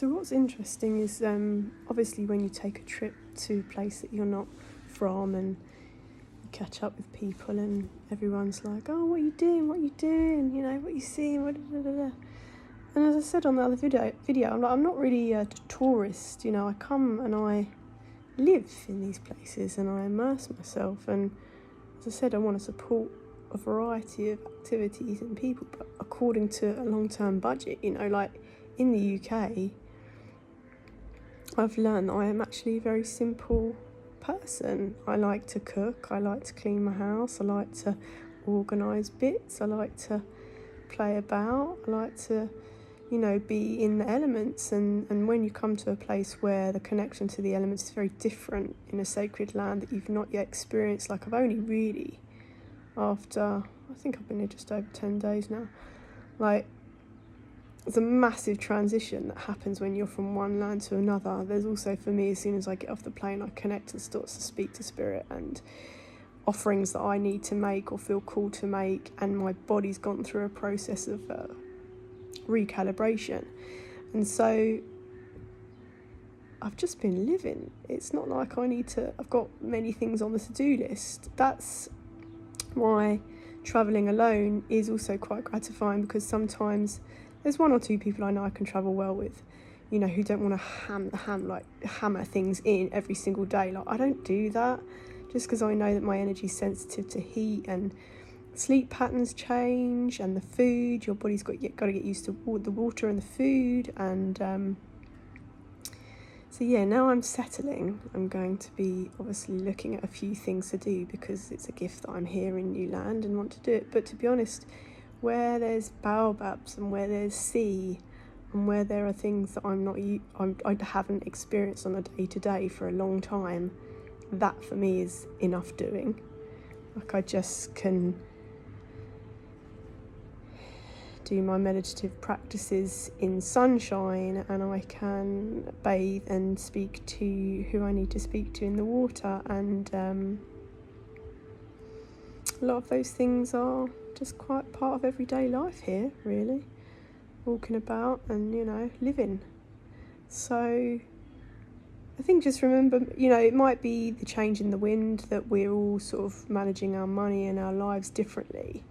So what's interesting is obviously when you take a trip to a place that you're not from and you catch up with people and everyone's like, oh, what are you doing, what are you seeing, And as I said on the other video, I'm not really a tourist, I come and I live in these places and I immerse myself, and as I said, I want to support a variety of activities and people, but according to a long-term budget. Like in the UK, I've learned that I am actually a very simple person. I like to cook, I like to clean my house, I like to organise bits, I like to play about, I like to be in the elements, and when you come to a place where the connection to the elements is very different in a sacred land that you've not yet experienced, like I've only really, after, I think I've been here just over 10 days now, like, it's a massive transition that happens when you're from one land to another. There's also, for me, as soon as I get off the plane, I connect and starts to speak to spirit and offerings that I need to make or feel called to make, and my body's gone through a process of recalibration. And so I've just been living. It's not like I've got many things on the to-do list. That's why travelling alone is also quite gratifying, because sometimes there's one or two people I know I can travel well with, who don't want to hammer things in every single day. Like, I don't do that, just because I know that my energy's sensitive to heat, and sleep patterns change, and the food, your body's got to get used to the water and the food, and so yeah, now I'm settling. I'm going to be obviously looking at a few things to do, because it's a gift that I'm here in new land and want to do it. But to be honest, where there's baobabs and where there's sea and where there are things that I haven't experienced on a day-to-day for a long time, that for me is enough doing. Like, I just can do my meditative practices in sunshine, and I can bathe and speak to who I need to speak to in the water, and a lot of those things are just quite part of everyday life here, really, walking about and living. So I think just remember, it might be the change in the wind, that we're all sort of managing our money and our lives differently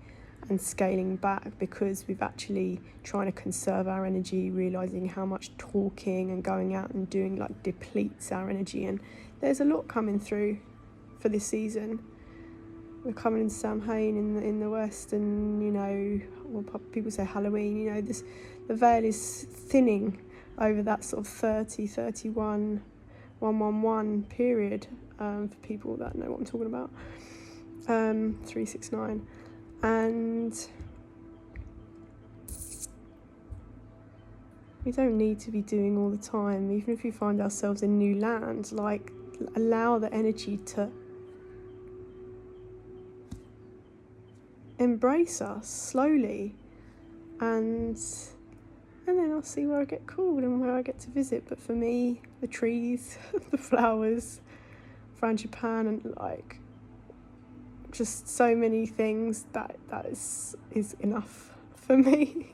and scaling back, because we've actually trying to conserve our energy, realising how much talking and going out and doing depletes our energy. And there's a lot coming through for this season. We're coming in Samhain in the west, and people say Halloween. The veil is thinning over that sort of 30, 31, 111 period, for people that know what I'm talking about. 369. And we don't need to be doing all the time. Even if we find ourselves in new land, allow the energy to embrace us slowly, and then I'll see where I get called and where I get to visit. But for me, the trees, the flowers, frangipane, and just so many things, that is enough for me.